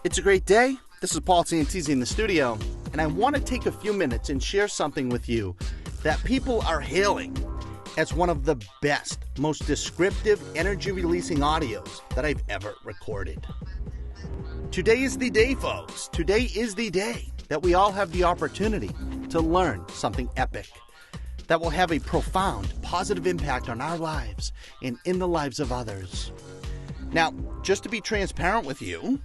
It's a great day. This is Paul Santisi in the studio, and I want to take a few minutes and share something with you that people are hailing as one of the best, most descriptive energy-releasing audios that I've ever recorded. Today is the day, folks. Today is the day that we all have the opportunity to learn something epic that will have a profound, positive impact on our lives and in the lives of others. Now, just to be transparent with you,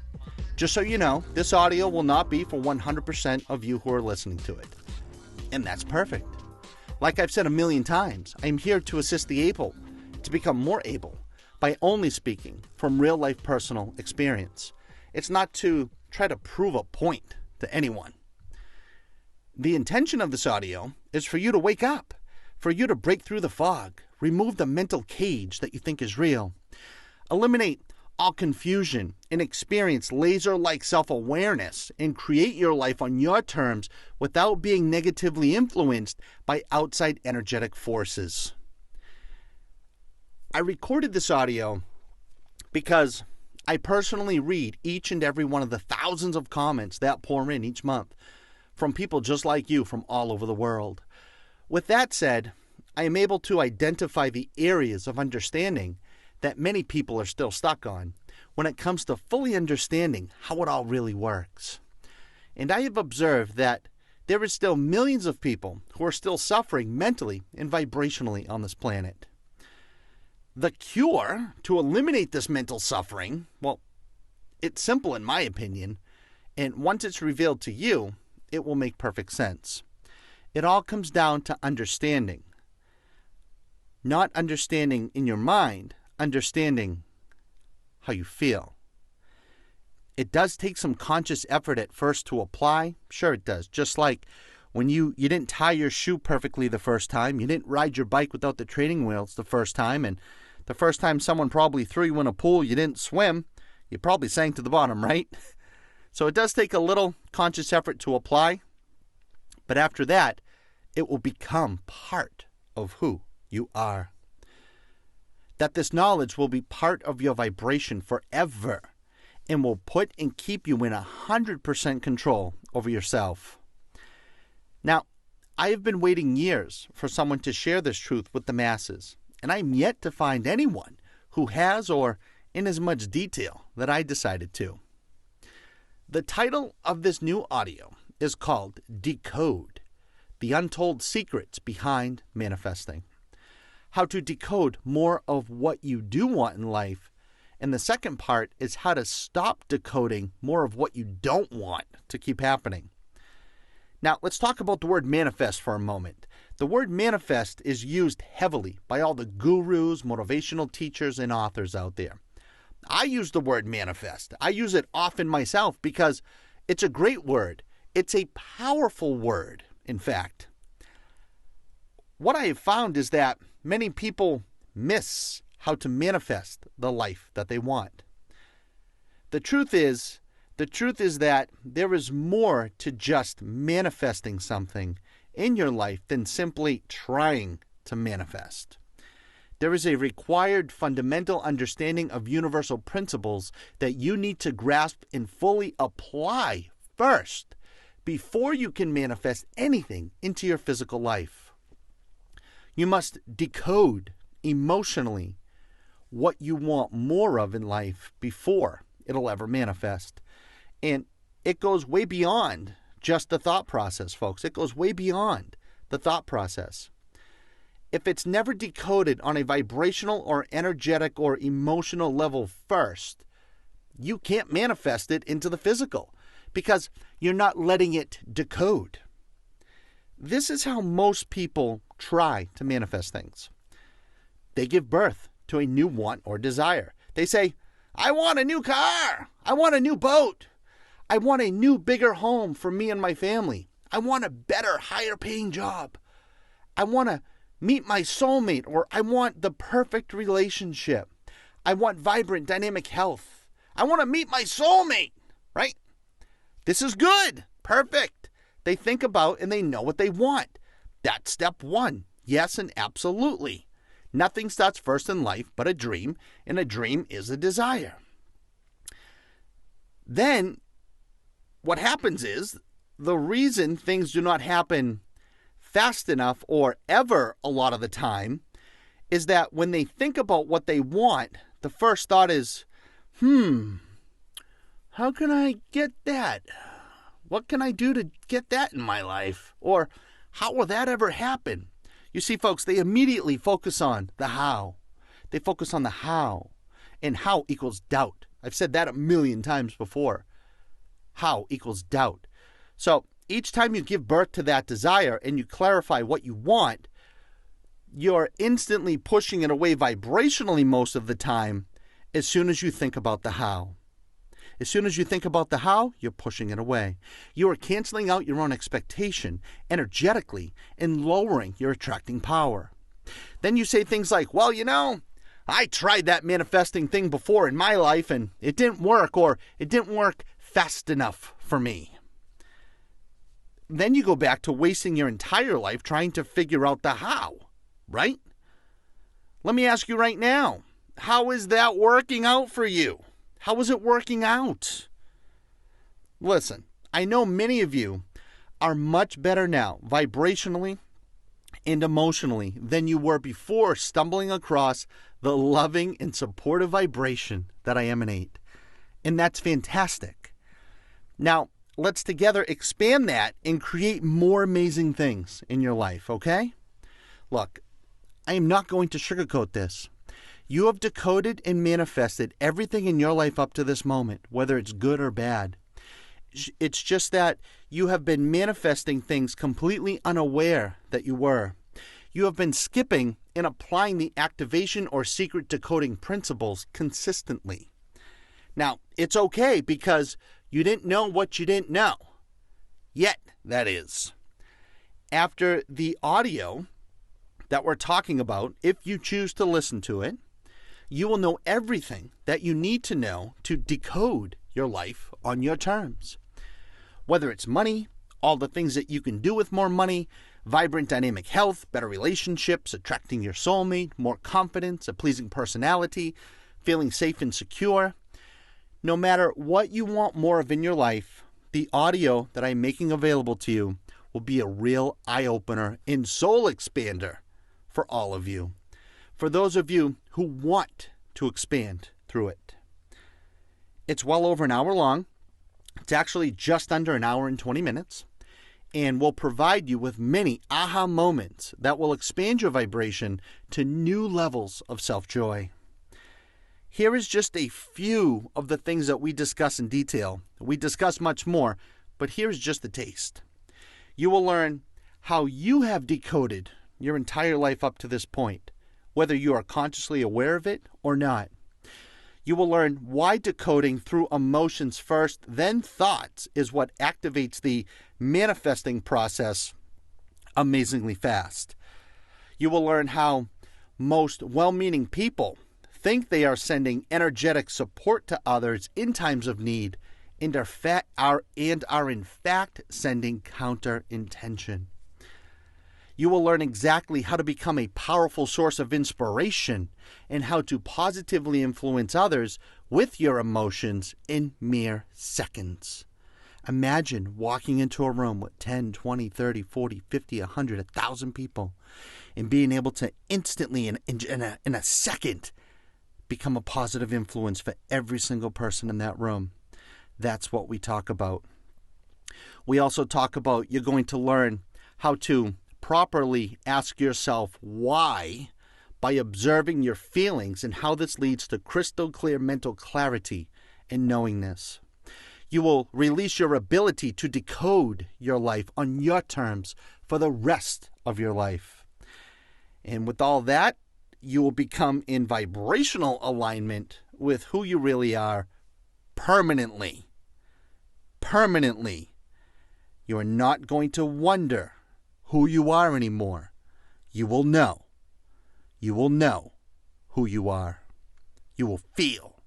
just so you know, this audio will not be for 100% of you who are listening to it. And that's perfect. Like I've said a million times, I'm here to assist the able to become more able by only speaking from real-life personal experience. It's not to try to prove a point to anyone. The intention of this audio is for you to wake up, for you to break through the fog, remove the mental cage that you think is real, eliminate all confusion, and experience laser-like self-awareness and create your life on your terms without being negatively influenced by outside energetic forces. I recorded this audio because I personally read each and every one of the thousands of comments that pour in each month from people just like you from all over the world. With that said, I am able to identify the areas of understanding that many people are still stuck on when it comes to fully understanding how it all really works. And I have observed that there is still millions of people who are still suffering mentally and vibrationally on this planet. The cure to eliminate this mental suffering, well, it's simple in my opinion, and once it's revealed to you, it will make perfect sense. It all comes down to understanding. Not understanding in your mind, understanding how you feel. It does take some conscious effort at first to apply. Sure it does. Just like when you didn't tie your shoe perfectly the first time, you didn't ride your bike without the training wheels the first time, and the first time someone probably threw you in a pool, you didn't swim, you probably sank to the bottom, right? So it does take a little conscious effort to apply, but after that, it will become part of who you are. That this knowledge will be part of your vibration forever and will put and keep you in 100% control over yourself. Now, I have been waiting years for someone to share this truth with the masses, and I'm yet to find anyone who has, or in as much detail that I decided to. The title of this new audio is called Decode: The Untold Secrets Behind Manifesting. How to decode more of what you do want in life. And the second part is how to stop decoding more of what you don't want to keep happening. Now, let's talk about the word manifest for a moment. The word manifest is used heavily by all the gurus, motivational teachers, and authors out there. I use the word manifest. I use it often myself because it's a great word. It's a powerful word, in fact. What I have found is that many people miss how to manifest the life that they want. The truth is that there is more to just manifesting something in your life than simply trying to manifest. There is a required fundamental understanding of universal principles that you need to grasp and fully apply first before you can manifest anything into your physical life. You must decode emotionally what you want more of in life before it'll ever manifest. And it goes way beyond just the thought process, folks. It goes way beyond the thought process. If it's never decoded on a vibrational or energetic or emotional level first, you can't manifest it into the physical because you're not letting it decode. This is how most people try to manifest things. They give birth to a new want or desire. They say, I want a new car. I want a new boat. I want a new, bigger home for me and my family. I want a better, higher paying job. I want to meet my soulmate, or I want the perfect relationship. I want vibrant, dynamic health. I want to meet my soulmate, right? This is good. Perfect. They think about and they know what they want. That's step one. Yes, and absolutely. Nothing starts first in life but a dream, and a dream is a desire. Then what happens is the reason things do not happen fast enough or ever a lot of the time is that when they think about what they want, the first thought is, how can I get that? What can I do to get that in my life? Or how will that ever happen? You see, folks, they immediately focus on the how. They focus on the how. And how equals doubt. I've said that a million times before. How equals doubt. So each time you give birth to that desire and you clarify what you want, you're instantly pushing it away vibrationally most of the time as soon as you think about the how. As soon as you think about the how, you're pushing it away. You are canceling out your own expectation energetically and lowering your attracting power. Then you say things like, well, I tried that manifesting thing before in my life and it didn't work, or it didn't work fast enough for me. Then you go back to wasting your entire life trying to figure out the how, right? Let me ask you right now, how is that working out for you? How is it working out? Listen, I know many of you are much better now, vibrationally and emotionally, than you were before stumbling across the loving and supportive vibration that I emanate. And that's fantastic. Now, let's together expand that and create more amazing things in your life, okay? Look, I am not going to sugarcoat this. You have decoded and manifested everything in your life up to this moment, whether it's good or bad. It's just that you have been manifesting things completely unaware that you were. You have been skipping and applying the activation or secret decoding principles consistently. Now, it's okay because you didn't know what you didn't know. Yet, that is. After the audio that we're talking about, if you choose to listen to it, you will know everything that you need to know to decode your life on your terms. Whether it's money, all the things that you can do with more money, vibrant dynamic health, better relationships, attracting your soulmate, more confidence, a pleasing personality, feeling safe and secure. No matter what you want more of in your life, the audio that I'm making available to you will be a real eye-opener and soul expander for all of you. For those of you who want to expand through it. It's well over an hour long. It's actually just under an hour and 20 minutes. And will provide you with many aha moments that will expand your vibration to new levels of self-joy. Here is just a few of the things that we discuss in detail. We discuss much more, but here's just a taste. You will learn how you have decoded your entire life up to this point, whether you are consciously aware of it or not. You will learn why decoding through emotions first, then thoughts, is what activates the manifesting process amazingly fast. You will learn how most well-meaning people think they are sending energetic support to others in times of need and are in fact sending counter intention. You will learn exactly how to become a powerful source of inspiration and how to positively influence others with your emotions in mere seconds. Imagine walking into a room with 10, 20, 30, 40, 50, 100, 1,000 people and being able to instantly, in a second, become a positive influence for every single person in that room. That's what we talk about. We also talk about you're going to learn how to properly ask yourself why by observing your feelings and how this leads to crystal clear mental clarity and knowingness. You will release your ability to decode your life on your terms for the rest of your life. And with all that, you will become in vibrational alignment with who you really are permanently. Permanently. You are not going to wonder who you are anymore. You will know. You will know who you are. You will feel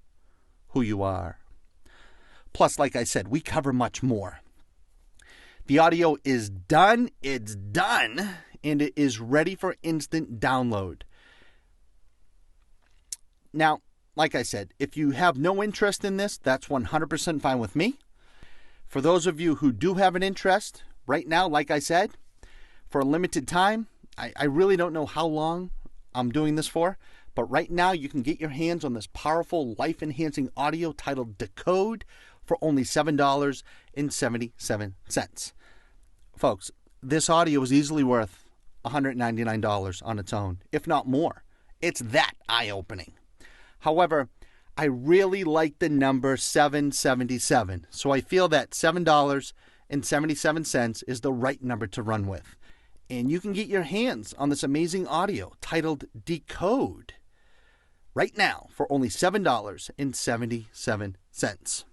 who you are. Plus, like I said, we cover much more. The audio is done. It's done. And it is ready for instant download. Now, like I said, if you have no interest in this, that's 100% fine with me. For those of you who do have an interest, right now, like I said, for a limited time, I really don't know how long I'm doing this for, but right now you can get your hands on this powerful life-enhancing audio titled Decode for only $7.77. Folks, this audio is easily worth $199 on its own, if not more. It's that eye-opening. However, I really like the number 777, so I feel that $7.77 is the right number to run with. And you can get your hands on this amazing audio titled Decode right now for only $7.77.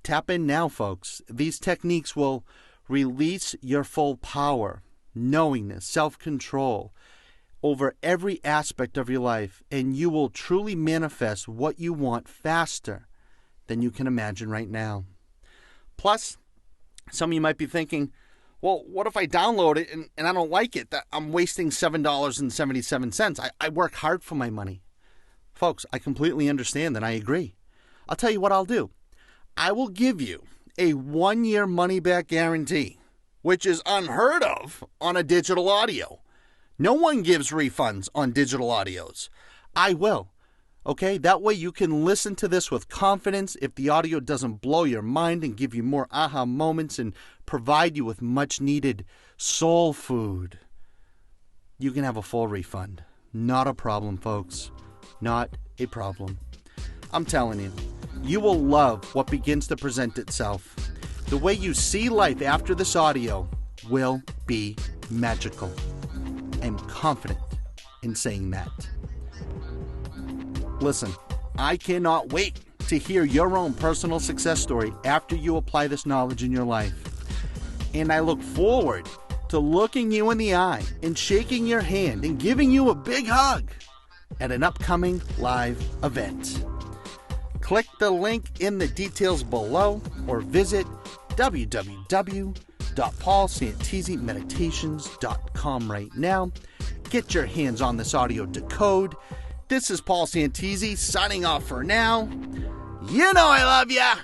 Tap in now, folks. These techniques will release your full power, knowingness, self-control over every aspect of your life, and you will truly manifest what you want faster than you can imagine right now. Plus, some of you might be thinking, well, what if I download it and I don't like it? That I'm wasting $7.77. I work hard for my money. Folks, I completely understand that. I agree. I'll tell you what I'll do. I will give you a 1-year money-back guarantee, which is unheard of on a digital audio. No one gives refunds on digital audios. I will. Okay? That way you can listen to this with confidence. If the audio doesn't blow your mind and give you more aha moments and provide you with much needed soul food, you can have a full refund. Not a problem, folks. Not a problem. I'm telling you, you will love what begins to present itself. The way you see life after this audio will be magical. I'm confident in saying that. Listen, I cannot wait to hear your own personal success story after you apply this knowledge in your life. And I look forward to looking you in the eye and shaking your hand and giving you a big hug at an upcoming live event. Click the link in the details below or visit www.paulsantisimeditations.com right now. Get your hands on this audio Decode. This is Paul Santisi signing off for now. You know I love ya.